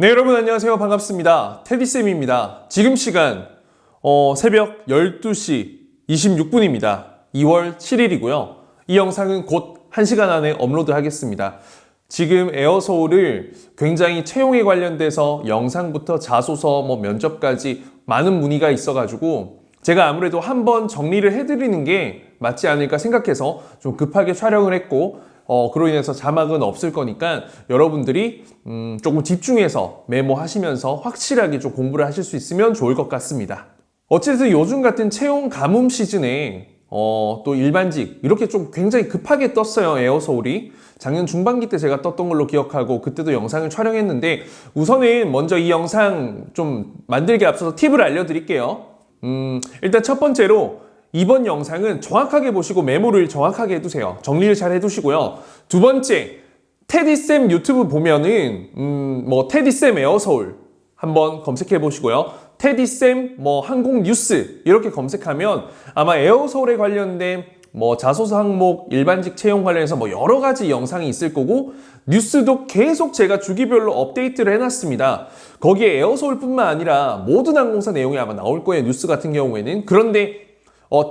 네, 여러분 안녕하세요. 반갑습니다. 테디쌤입니다. 지금 시간 새벽 12시 26분입니다. 2월 7일이고요. 이 영상은 곧 1시간 안에 업로드 하겠습니다. 지금 에어서울을 굉장히 채용에 관련돼서 영상부터 자소서, 면접까지 많은 문의가 있어가지고 제가 아무래도 한번 정리를 해드리는 게 맞지 않을까 생각해서 좀 급하게 촬영을 했고 그로 인해서 자막은 없을 거니까 여러분들이 조금 집중해서 메모하시면서 확실하게 좀 공부를 하실 수 있으면 좋을 것 같습니다. 어쨌든 요즘 같은 채용 가뭄 시즌에 또 일반직 이렇게 좀 굉장히 급하게 떴어요. 에어서울이 작년 중반기 때 제가 떴던 걸로 기억하고 그때도 영상을 촬영했는데 우선은 먼저 이 영상 좀 만들기에 앞서서 팁을 알려드릴게요. 일단 첫 번째로 이번 영상은 정확하게 보시고 메모를 정확하게 해두세요. 정리를 잘 해두시고요. 두 번째, 테디쌤 유튜브 보면은 테디쌤 에어서울 한번 검색해 보시고요. 테디쌤 항공 뉴스 이렇게 검색하면 아마 에어서울에 관련된 자소서 항목, 일반직 채용 관련해서 여러 가지 영상이 있을 거고 뉴스도 계속 제가 주기별로 업데이트를 해놨습니다. 거기에 에어서울뿐만 아니라 모든 항공사 내용이 아마 나올 거예요. 뉴스 같은 경우에는. 그런데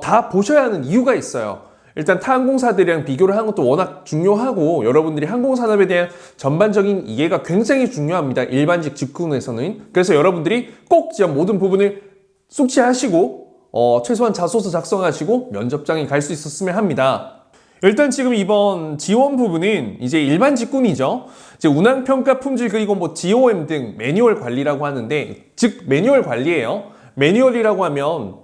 다 보셔야 하는 이유가 있어요. 일단 타 항공사들이랑 비교를 하는 것도 워낙 중요하고 여러분들이 항공산업에 대한 전반적인 이해가 굉장히 중요합니다. 일반직 직군에서는. 그래서 여러분들이 꼭 모든 부분을 숙지하시고 최소한 자소서 작성하시고 면접장에 갈 수 있었으면 합니다. 일단 지금 이번 지원 부분은 이제 일반 직군이죠. 이제 운항평가 품질 그리고 GOM 등 매뉴얼 관리라고 하는데 즉 매뉴얼 관리예요. 매뉴얼이라고 하면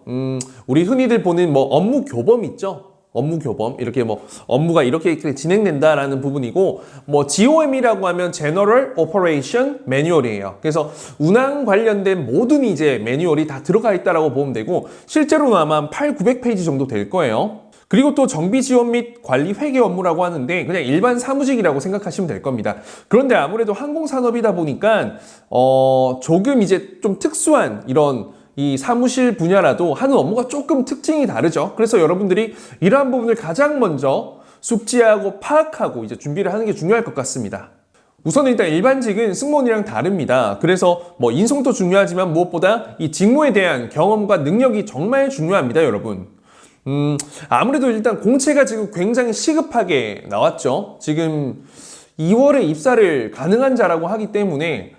우리 흔히들 보는 업무 교범 있죠. 업무 교범 이렇게 업무가 이렇게 진행된다라는 부분이고 GOM이라고 하면 General Operation Manual이에요. 그래서 운항 관련된 모든 이제 매뉴얼이 다 들어가 있다라고 보면 되고 실제로는 아마 800~900페이지 정도 될 거예요. 그리고 또 정비 지원 및 관리 회계 업무라고 하는데 그냥 일반 사무직이라고 생각하시면 될 겁니다. 그런데 아무래도 항공산업이다 보니까 조금 이제 좀 특수한 이런 이 사무실 분야라도 하는 업무가 조금 특징이 다르죠. 그래서 여러분들이 이러한 부분을 가장 먼저 숙지하고 파악하고 이제 준비를 하는 게 중요할 것 같습니다. 우선 일단 일반직은 승무원이랑 다릅니다. 그래서 인성도 중요하지만 무엇보다 이 직무에 대한 경험과 능력이 정말 중요합니다, 여러분. 아무래도 일단 공채가 지금 굉장히 시급하게 나왔죠. 지금 2월에 입사를 가능한 자라고 하기 때문에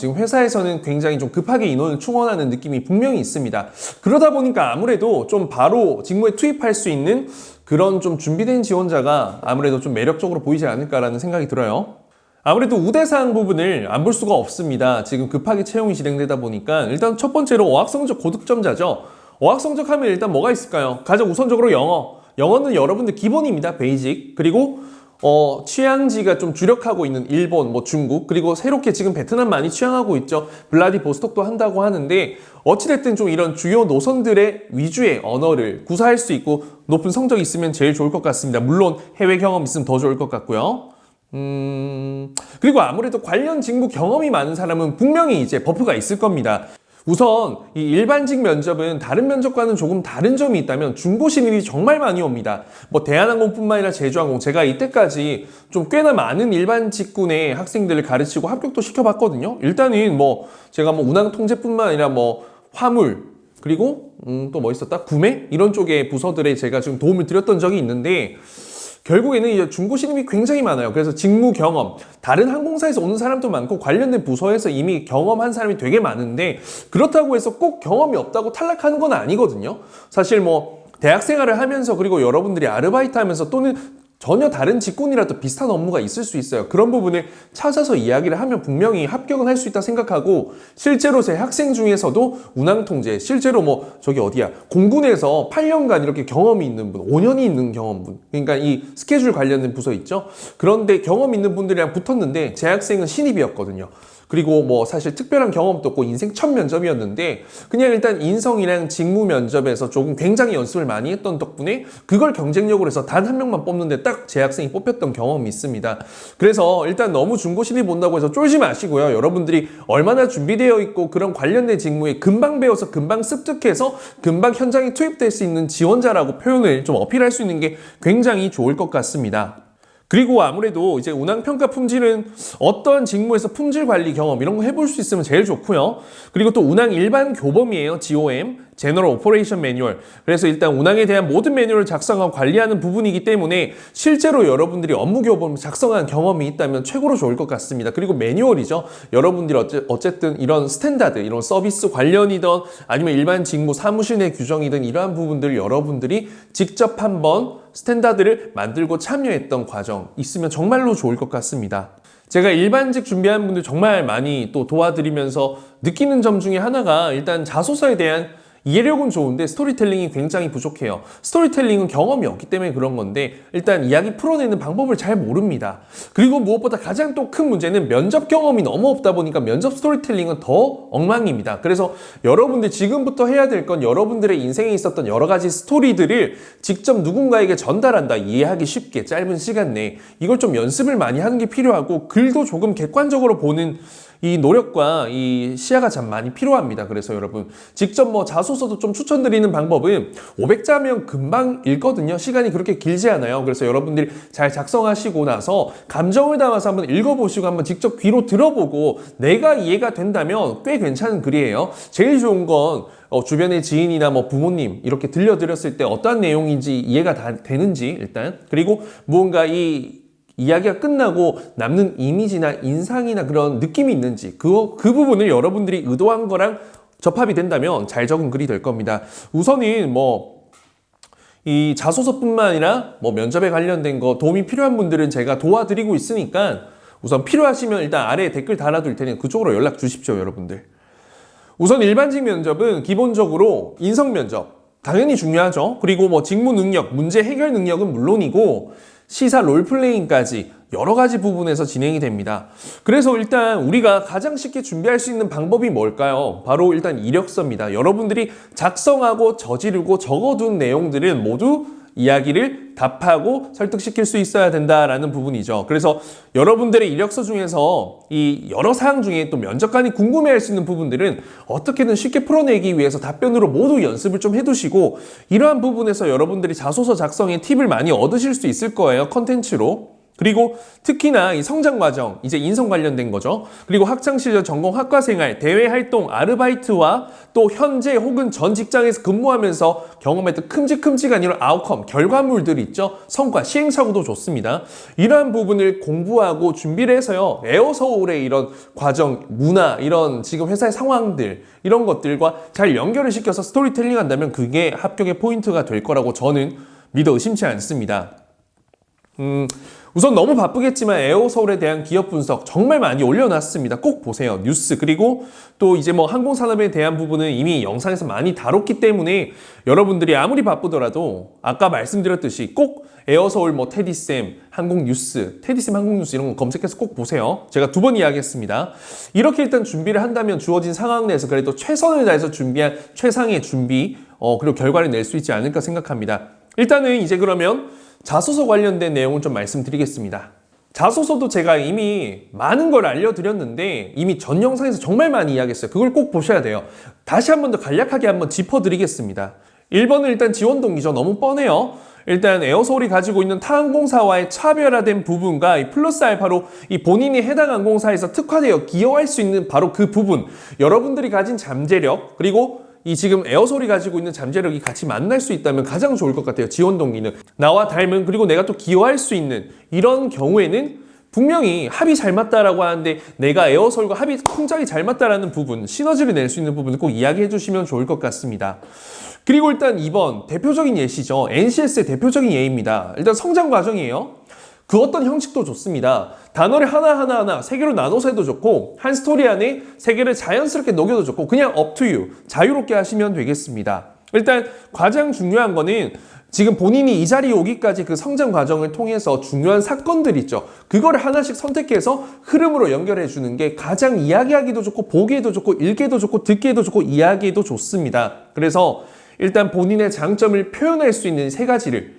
지금 회사에서는 굉장히 좀 급하게 인원을 충원하는 느낌이 분명히 있습니다. 그러다 보니까 아무래도 좀 바로 직무에 투입할 수 있는 그런 좀 준비된 지원자가 아무래도 좀 매력적으로 보이지 않을까라는 생각이 들어요. 아무래도 우대사항 부분을 안 볼 수가 없습니다. 지금 급하게 채용이 진행되다 보니까 일단 첫 번째로 어학성적 고득점자죠. 어학성적 하면 일단 뭐가 있을까요? 가장 우선적으로 영어. 영어는 여러분들 기본입니다. 베이직. 그리고 취향지가 좀 주력하고 있는 일본, 중국, 그리고 새롭게 지금 베트남 많이 취향하고 있죠. 블라디보스톡도 한다고 하는데 어찌됐든 좀 이런 주요 노선들의 위주의 언어를 구사할 수 있고 높은 성적이 있으면 제일 좋을 것 같습니다. 물론 해외 경험 있으면 더 좋을 것 같고요. 그리고 아무래도 관련 직무 경험이 많은 사람은 분명히 이제 버프가 있을 겁니다. 우선 이 일반직 면접은 다른 면접과는 조금 다른 점이 있다면 중고 신입이 정말 많이 옵니다. 대한항공뿐만 아니라 제주항공 제가 이때까지 좀 꽤나 많은 일반 직군의 학생들을 가르치고 합격도 시켜봤거든요. 일단은 제가 운항 통제뿐만 아니라 화물 그리고 또 있었다? 구매? 이런 쪽의 부서들에 제가 좀 도움을 드렸던 적이 있는데 결국에는 이제 중고 신입이 굉장히 많아요. 그래서 직무 경험, 다른 항공사에서 오는 사람도 많고 관련된 부서에서 이미 경험한 사람이 되게 많은데 그렇다고 해서 꼭 경험이 없다고 탈락하는 건 아니거든요. 사실 대학 생활을 하면서 그리고 여러분들이 아르바이트 하면서 또는 전혀 다른 직군이라도 비슷한 업무가 있을 수 있어요. 그런 부분을 찾아서 이야기를 하면 분명히 합격은 할 수 있다 생각하고 실제로 제 학생 중에서도 운항통제 실제로 저기 어디야 공군에서 8년간 이렇게 경험이 있는 분 5년이 있는 경험분 그러니까 이 스케줄 관련된 부서 있죠. 그런데 경험 있는 분들이랑 붙었는데 제 학생은 신입이었거든요. 그리고 사실 특별한 경험도 없고 인생 첫 면접이었는데 그냥 일단 인성이랑 직무 면접에서 조금 굉장히 연습을 많이 했던 덕분에 그걸 경쟁력으로 해서 단 한 명만 뽑는데 딱 제 학생이 뽑혔던 경험이 있습니다. 그래서 일단 너무 중고 신입 본다고 해서 쫄지 마시고요. 여러분들이 얼마나 준비되어 있고 그런 관련된 직무에 금방 배워서 금방 습득해서 금방 현장에 투입될 수 있는 지원자라고 표현을 좀 어필할 수 있는 게 굉장히 좋을 것 같습니다. 그리고 아무래도 이제 운항평가 품질은 어떤 직무에서 품질 관리 경험 이런 거 해볼 수 있으면 제일 좋고요. 그리고 또 운항 일반 교범이에요. GOM, General Operation Manual. 그래서 일단 운항에 대한 모든 매뉴얼을 작성하고 관리하는 부분이기 때문에 실제로 여러분들이 업무 교범을 작성한 경험이 있다면 최고로 좋을 것 같습니다. 그리고 매뉴얼이죠. 여러분들이 어쨌든 이런 스탠다드, 이런 서비스 관련이든 아니면 일반 직무 사무실 내 규정이든 이러한 부분들 여러분들이 직접 한번 스탠다드를 만들고 참여했던 과정 있으면 정말로 좋을 것 같습니다. 제가 일반직 준비하는 분들 정말 많이 또 도와드리면서 느끼는 점 중에 하나가 일단 자소서에 대한 이해력은 좋은데 스토리텔링이 굉장히 부족해요. 스토리텔링은 경험이 없기 때문에 그런 건데 일단 이야기 풀어내는 방법을 잘 모릅니다. 그리고 무엇보다 가장 또 큰 문제는 면접 경험이 너무 없다 보니까 면접 스토리텔링은 더 엉망입니다. 그래서 여러분들 지금부터 해야 될 건 여러분들의 인생에 있었던 여러 가지 스토리들을 직접 누군가에게 전달한다. 이해하기 쉽게 짧은 시간 내에 이걸 좀 연습을 많이 하는 게 필요하고 글도 조금 객관적으로 보는 이 노력과 이 시야가 참 많이 필요합니다. 그래서 여러분 직접 뭐 자소서도 좀 추천드리는 방법은 500자면 금방 읽거든요. 시간이 그렇게 길지 않아요. 그래서 여러분들이 잘 작성하시고 나서 감정을 담아서 한번 읽어보시고 한번 직접 귀로 들어보고 내가 이해가 된다면 꽤 괜찮은 글이에요. 제일 좋은 건 주변의 지인이나 뭐 부모님 이렇게 들려드렸을 때 어떠한 내용인지 이해가 다 되는지 일단 그리고 무언가 이야기가 끝나고 남는 이미지나 인상이나 그런 느낌이 있는지 그 부분을 여러분들이 의도한 거랑 접합이 된다면 잘 적은 글이 될 겁니다. 우선은 이 자소서뿐만 아니라 면접에 관련된 거 도움이 필요한 분들은 제가 도와드리고 있으니까 우선 필요하시면 일단 아래에 댓글 달아둘 테니 그쪽으로 연락 주십시오, 여러분들. 우선 일반직 면접은 기본적으로 인성 면접 당연히 중요하죠. 그리고 직무 능력, 문제 해결 능력은 물론이고 시사 롤플레잉까지 여러 가지 부분에서 진행이 됩니다. 그래서 일단 우리가 가장 쉽게 준비할 수 있는 방법이 뭘까요? 바로 일단 이력서입니다. 여러분들이 작성하고 저지르고 적어둔 내용들은 모두 이야기를 답하고 설득시킬 수 있어야 된다라는 부분이죠. 그래서 여러분들의 이력서 중에서 이 여러 사항 중에 또 면접관이 궁금해할 수 있는 부분들은 어떻게든 쉽게 풀어내기 위해서 답변으로 모두 연습을 좀 해두시고 이러한 부분에서 여러분들이 자소서 작성에 팁을 많이 얻으실 수 있을 거예요. 컨텐츠로. 그리고 특히나 이 성장 과정, 이제 인성 관련된 거죠. 그리고 학창시절 전공 학과생활, 대외활동, 아르바이트와 또 현재 혹은 전 직장에서 근무하면서 경험했던 큼직큼직한 이런 아웃컴, 결과물들이 있죠. 성과, 시행착오도 좋습니다. 이러한 부분을 공부하고 준비를 해서요. 에어서울의 이런 과정, 문화, 이런 지금 회사의 상황들 이런 것들과 잘 연결을 시켜서 스토리텔링 한다면 그게 합격의 포인트가 될 거라고 저는 믿어 의심치 않습니다. 우선 너무 바쁘겠지만 에어서울에 대한 기업 분석 정말 많이 올려놨습니다. 꼭 보세요. 뉴스 그리고 또 이제 항공산업에 대한 부분은 이미 영상에서 많이 다뤘기 때문에 여러분들이 아무리 바쁘더라도 아까 말씀드렸듯이 꼭 에어서울 테디쌤 항공뉴스, 테디쌤 항공뉴스 이런 거 검색해서 꼭 보세요. 제가 2번 이야기했습니다. 이렇게 일단 준비를 한다면 주어진 상황 내에서 그래도 최선을 다해서 준비한 최상의 준비 그리고 결과를 낼 수 있지 않을까 생각합니다. 일단은 이제 그러면 자소서 관련된 내용을 좀 말씀드리겠습니다. 자소서도 제가 이미 많은 걸 알려드렸는데 이미 전 영상에서 정말 많이 이야기했어요. 그걸 꼭 보셔야 돼요. 다시 한 번 더 간략하게 한번 짚어드리겠습니다. 1번은 일단 지원 동기죠. 너무 뻔해요. 일단 에어서울이 가지고 있는 타 항공사와의 차별화된 부분과 이 플러스 알파로 이 본인이 해당 항공사에서 특화되어 기여할 수 있는 바로 그 부분, 여러분들이 가진 잠재력 그리고 이 지금 에어솔이 가지고 있는 잠재력이 같이 만날 수 있다면 가장 좋을 것 같아요. 지원 동기는 나와 닮은 그리고 내가 또 기여할 수 있는 이런 경우에는 분명히 합이 잘 맞다라고 하는데 내가 에어솔과 합이 굉장히 잘 맞다라는 부분, 시너지를 낼 수 있는 부분을 꼭 이야기해 주시면 좋을 것 같습니다. 그리고 일단 2번 대표적인 예시죠. NCS의 대표적인 예입니다. 일단 성장 과정이에요. 그 어떤 형식도 좋습니다. 단어를 하나하나 3개로 나눠서 해도 좋고 한 스토리 안에 3개를 자연스럽게 녹여도 좋고 그냥 up to you, 자유롭게 하시면 되겠습니다. 일단 가장 중요한 거는 지금 본인이 이 자리에 오기까지 그 성장 과정을 통해서 중요한 사건들 있죠. 그거를 하나씩 선택해서 흐름으로 연결해 주는 게 가장 이야기하기도 좋고 보기에도 좋고 읽기에도 좋고 듣기에도 좋고 이야기에도 좋습니다. 그래서 일단 본인의 장점을 표현할 수 있는 3가지를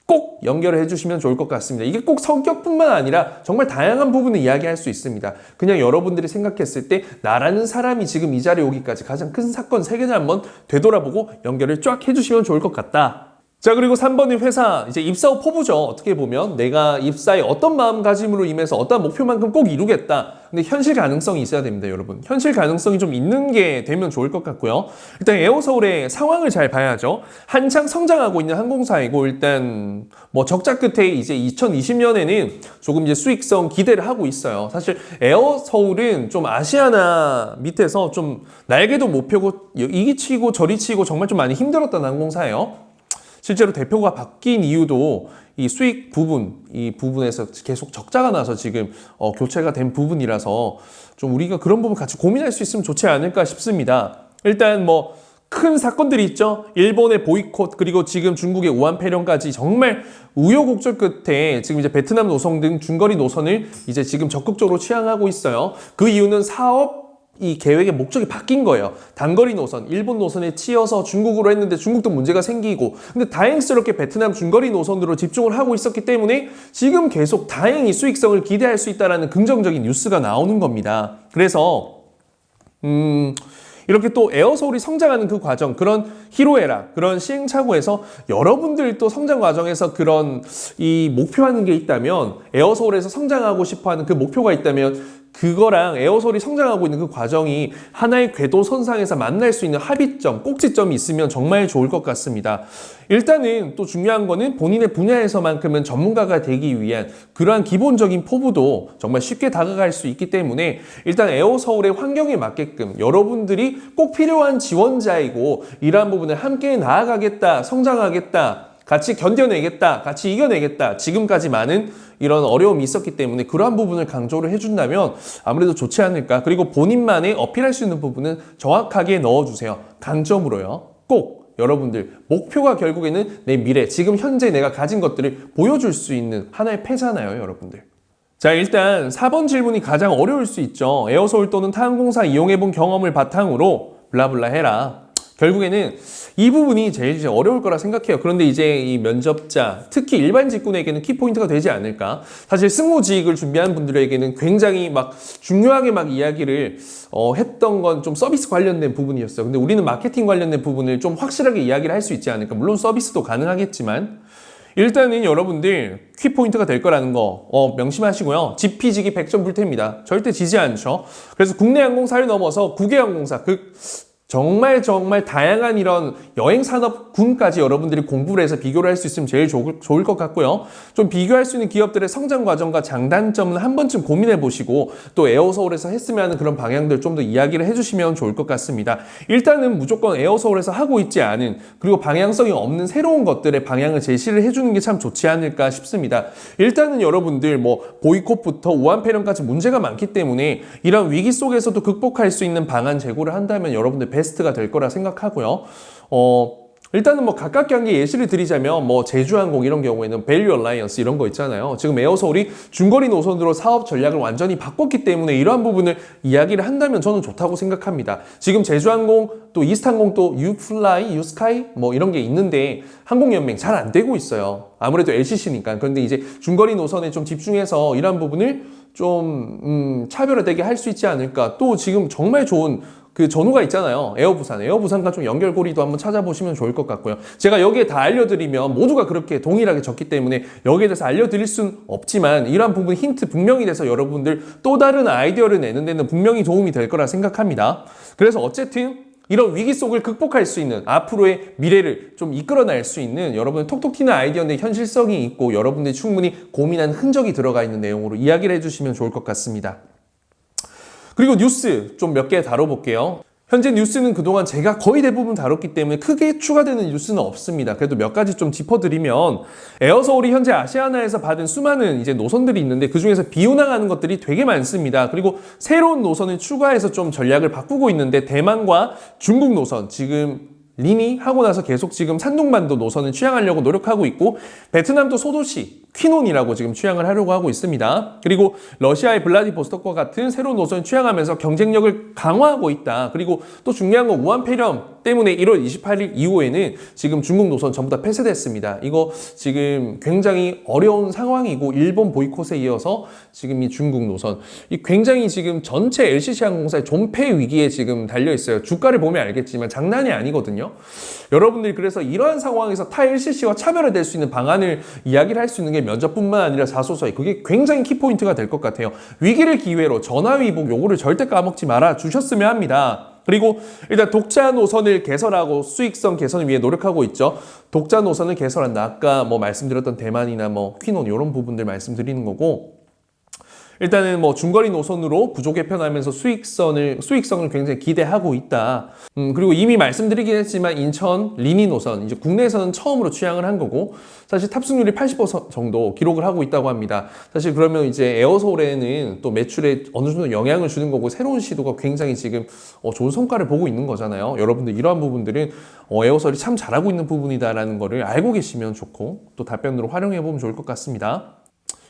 꼭 연결을 해주시면 좋을 것 같습니다. 이게 꼭 성격뿐만 아니라 정말 다양한 부분을 이야기할 수 있습니다. 그냥 여러분들이 생각했을 때 나라는 사람이 지금 이 자리에 오기까지 가장 큰 사건 3개를 한번 되돌아보고 연결을 쫙 해주시면 좋을 것 같다. 자, 그리고 3번은 회사, 이제 입사 후 포부죠. 어떻게 보면 내가 입사에 어떤 마음가짐으로 임해서 어떤 목표만큼 꼭 이루겠다. 근데 현실 가능성이 있어야 됩니다, 여러분. 현실 가능성이 좀 있는 게 되면 좋을 것 같고요. 일단 에어서울의 상황을 잘 봐야죠. 한창 성장하고 있는 항공사이고, 일단 뭐 적자 끝에 이제 2020년에는 조금 이제 수익성 기대를 하고 있어요. 사실 에어서울은 좀 아시아나 밑에서 좀 날개도 못 펴고 이기 치고 저리 치고 정말 좀 많이 힘들었던 항공사예요. 실제로 대표가 바뀐 이유도 이 수익 부분, 이 부분에서 계속 적자가 나서 지금 교체가 된 부분이라서 좀 우리가 그런 부분 같이 고민할 수 있으면 좋지 않을까 싶습니다. 일단 뭐 큰 사건들이 있죠. 일본의 보이콧, 그리고 지금 중국의 우한 폐렴까지 정말 우여곡절 끝에 지금 이제 베트남 노선 등 중거리 노선을 이제 지금 적극적으로 취항하고 있어요. 그 이유는 사업 이 계획의 목적이 바뀐 거예요. 단거리 노선, 일본 노선에 치여서 중국으로 했는데 중국도 문제가 생기고, 근데 다행스럽게 베트남 중거리 노선으로 집중을 하고 있었기 때문에 지금 계속 다행히 수익성을 기대할 수 있다는 긍정적인 뉴스가 나오는 겁니다. 그래서 이렇게 또 에어서울이 성장하는 그 과정, 그런 희로애락, 그런 시행착오에서 여러분들 또 성장 과정에서 그런 이 목표하는 게 있다면, 에어서울에서 성장하고 싶어하는 그 목표가 있다면 그거랑 에어서울이 성장하고 있는 그 과정이 하나의 궤도선상에서 만날 수 있는 합의점, 꼭지점이 있으면 정말 좋을 것 같습니다. 일단은 또 중요한 거는 본인의 분야에서만큼은 전문가가 되기 위한 그러한 기본적인 포부도 정말 쉽게 다가갈 수 있기 때문에 일단 에어서울의 환경에 맞게끔 여러분들이 꼭 필요한 지원자이고 이러한 부분을 함께 나아가겠다, 성장하겠다, 같이 견뎌내겠다, 같이 이겨내겠다. 지금까지 많은 이런 어려움이 있었기 때문에 그러한 부분을 강조를 해준다면 아무래도 좋지 않을까. 그리고 본인만의 어필할 수 있는 부분은 정확하게 넣어주세요. 강점으로요. 꼭 여러분들 목표가 결국에는 내 미래, 지금 현재 내가 가진 것들을 보여줄 수 있는 하나의 패잖아요, 여러분들. 자, 일단 4번 질문이 가장 어려울 수 있죠. 에어서울 또는 타항공사 이용해본 경험을 바탕으로 블라블라 해라. 결국에는 이 부분이 제일 이제 어려울 거라 생각해요. 그런데 이제 이 면접자, 특히 일반 직군에게는 키포인트가 되지 않을까. 사실 승무직을 준비하는 분들에게는 굉장히 막 중요하게 막 이야기를 했던 건 좀 서비스 관련된 부분이었어요. 근데 우리는 마케팅 관련된 부분을 좀 확실하게 이야기를 할 수 있지 않을까. 물론 서비스도 가능하겠지만 일단은 여러분들 키포인트가 될 거라는 거 명심하시고요. 지피지기 100점 불태입니다. 절대 지지 않죠. 그래서 국내 항공사를 넘어서 국외 항공사, 정말 다양한 이런 여행산업군까지 여러분들이 공부를 해서 비교를 할 수 있으면 제일 좋을 것 같고요. 좀 비교할 수 있는 기업들의 성장 과정과 장단점은 한 번쯤 고민해 보시고 또 에어서울에서 했으면 하는 그런 방향들 좀 더 이야기를 해주시면 좋을 것 같습니다. 일단은 무조건 에어서울에서 하고 있지 않은, 그리고 방향성이 없는 새로운 것들의 방향을 제시를 해주는 게 참 좋지 않을까 싶습니다. 일단은 여러분들 뭐 보이콧부터 우한 폐렴까지 문제가 많기 때문에 이런 위기 속에서도 극복할 수 있는 방안 제고를 한다면 여러분들 베스트가 될 거라 생각하고요. 일단은 뭐 가깝게 한 게 예시를 드리자면 뭐 제주항공 이런 경우에는 밸류 얼라이언스 이런 거 있잖아요. 지금 에어서울이 중거리 노선으로 사업 전략을 완전히 바꿨기 때문에 이러한 부분을 이야기를 한다면 저는 좋다고 생각합니다. 지금 제주항공 또 이스타항공 또 유플라이, 유스카이 뭐 이런 게 있는데 항공연맹 잘 안 되고 있어요. 아무래도 LCC니까. 그런데 이제 중거리 노선에 좀 집중해서 이러한 부분을 좀 차별화되게 할 수 있지 않을까. 또 지금 정말 좋은 그 전후가 있잖아요. 에어부산과 좀 연결고리도 한번 찾아보시면 좋을 것 같고요. 제가 여기에 다 알려드리면 모두가 그렇게 동일하게 적기 때문에 여기에 대해서 알려드릴 순 없지만 이러한 부분 힌트 분명히 돼서 여러분들 또 다른 아이디어를 내는 데는 분명히 도움이 될 거라 생각합니다. 그래서 어쨌든 이런 위기 속을 극복할 수 있는, 앞으로의 미래를 좀 이끌어낼 수 있는 여러분의 톡톡 튀는 아이디어인데 현실성이 있고 여러분들이 충분히 고민한 흔적이 들어가 있는 내용으로 이야기를 해주시면 좋을 것 같습니다. 그리고 뉴스 좀 몇 개 다뤄볼게요. 현재 뉴스는 그동안 제가 거의 대부분 다뤘기 때문에 크게 추가되는 뉴스는 없습니다. 그래도 몇 가지 좀 짚어드리면 에어서울이 현재 아시아나에서 받은 수많은 이제 노선들이 있는데 그중에서 비운항하는 것들이 되게 많습니다. 그리고 새로운 노선을 추가해서 좀 전략을 바꾸고 있는데 대만과 중국 노선 지금 리니 하고 나서 계속 지금 산둥반도 노선을 취항하려고 노력하고 있고 베트남도 소도시 퀴논이라고 지금 취향을 하려고 하고 있습니다. 그리고 러시아의 블라디보스톡과 같은 새로운 노선을 취향하면서 경쟁력을 강화하고 있다. 그리고 또 중요한 건 우한 폐렴 때문에 1월 28일 이후에는 지금 중국 노선 전부 다 폐쇄됐습니다. 이거 지금 굉장히 어려운 상황이고 일본 보이콧에 이어서 지금 이 중국 노선 이 굉장히 지금 전체 LCC 항공사의 존폐 위기에 지금 달려 있어요. 주가를 보면 알겠지만 장난이 아니거든요. 여러분들이 그래서 이러한 상황에서 타 LCC와 차별화될 수 있는 방안을 이야기를 할 수 있는 게 면접뿐만 아니라 자소서에 그게 굉장히 키포인트가 될 것 같아요. 위기를 기회로 전화위복 요거를 절대 까먹지 말아 주셨으면 합니다. 그리고 일단 독자 노선을 개설하고 수익성 개선을 위해 노력하고 있죠. 독자 노선을 개설한다. 아까 뭐 말씀드렸던 대만이나 뭐 퀴논 이런 부분들 말씀드리는 거고 일단은 뭐 중거리 노선으로 구조 개편하면서 수익성을 굉장히 기대하고 있다. 그리고 이미 말씀드리긴 했지만 인천 리니 노선 이제 국내에서는 처음으로 취항을 한 거고 사실 탑승률이 80% 정도 기록을 하고 있다고 합니다. 사실 그러면 이제 에어솔에는 또 매출에 어느 정도 영향을 주는 거고 새로운 시도가 굉장히 지금 좋은 성과를 보고 있는 거잖아요. 여러분들 이러한 부분들은 에어솔이 참 잘하고 있는 부분이다라는 거를 알고 계시면 좋고 또 답변으로 활용해 보면 좋을 것 같습니다.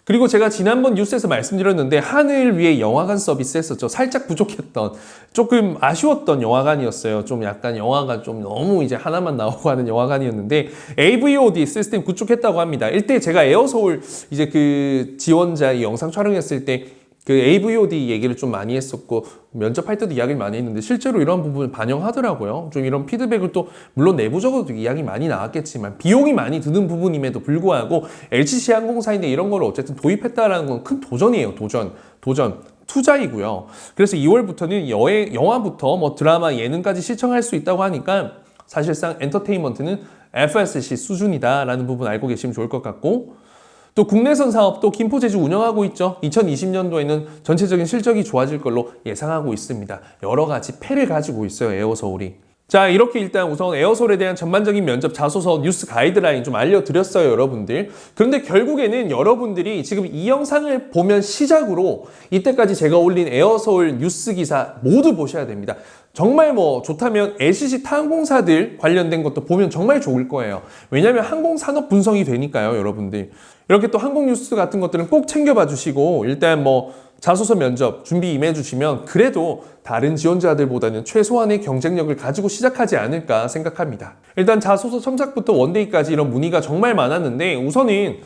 그리고 제가 지난번 뉴스에서 말씀드렸는데 하늘 위에 영화관 서비스 했었죠. 살짝 부족했던 조금 아쉬웠던 영화관이었어요. 좀 약간 영화가 좀 너무 이제 하나만 나오고 하는 영화관이었는데 AVOD 시스템 구축했다고 합니다. 이때 제가 에어서울 이제 그 지원자 이 영상 촬영했을 때 그 AVOD 얘기를 좀 많이 했었고 면접할 때도 이야기를 많이 했는데 실제로 이런 부분을 반영하더라고요. 좀 이런 피드백을 또 물론 내부적으로도 이야기 많이 나왔겠지만 비용이 많이 드는 부분임에도 불구하고 LCC 항공사인데 이런 걸 어쨌든 도입했다라는 건 큰 도전이에요. 도전. 투자이고요. 그래서 2월부터는 영화부터 뭐 드라마, 예능까지 시청할 수 있다고 하니까 사실상 엔터테인먼트는 FSC 수준이다라는 부분 알고 계시면 좋을 것 같고 또 국내선 사업도 김포제주 운영하고 있죠. 2020년도에는 전체적인 실적이 좋아질 걸로 예상하고 있습니다. 여러 가지 패를 가지고 있어요. 에어서울이. 자, 이렇게 일단 우선 에어솔에 대한 전반적인 면접 자소서 뉴스 가이드라인 좀 알려드렸어요, 여러분들. 그런데 결국에는 여러분들이 지금 이 영상을 보면 시작으로 이때까지 제가 올린 에어솔 뉴스 기사 모두 보셔야 됩니다. 정말 뭐 좋다면 LCC 타항공사들 관련된 것도 보면 정말 좋을 거예요. 왜냐하면 항공산업 분석이 되니까요, 여러분들. 이렇게 또 항공 뉴스 같은 것들은 꼭 챙겨봐 주시고 일단 뭐 자소서 면접 준비 임해 주시면 그래도 다른 지원자들보다는 최소한의 경쟁력을 가지고 시작하지 않을까 생각합니다. 일단 자소서 첨삭부터 원데이까지 이런 문의가 정말 많았는데 우선은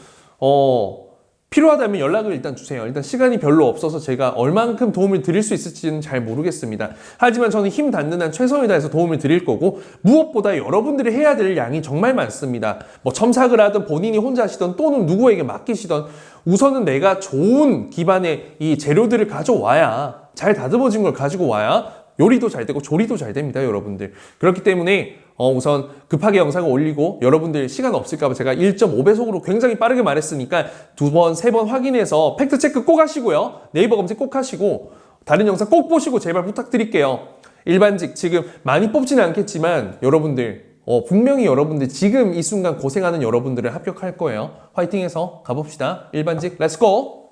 필요하다면 연락을 일단 주세요. 일단 시간이 별로 없어서 제가 얼만큼 도움을 드릴 수 있을지는 잘 모르겠습니다. 하지만 저는 힘 닿는 한 최선을 다해서 도움을 드릴 거고 무엇보다 여러분들이 해야 될 양이 정말 많습니다. 뭐 첨삭을 하든 본인이 혼자 하시든 또는 누구에게 맡기시든 우선은 내가 좋은 기반의 이 재료들을 가져와야 잘 다듬어진 걸 가지고 와야 요리도 잘 되고 조리도 잘 됩니다, 여러분들. 그렇기 때문에 우선 급하게 영상을 올리고 여러분들 시간 없을까봐 제가 1.5배속으로 굉장히 빠르게 말했으니까 2번, 3번 확인해서 팩트체크 꼭 하시고요. 네이버 검색 꼭 하시고 다른 영상 꼭 보시고 제발 부탁드릴게요. 일반직 지금 많이 뽑지는 않겠지만 여러분들 분명히 여러분들 지금 이 순간 고생하는 여러분들을 합격할 거예요. 화이팅해서 가봅시다. 일반직 렛츠고!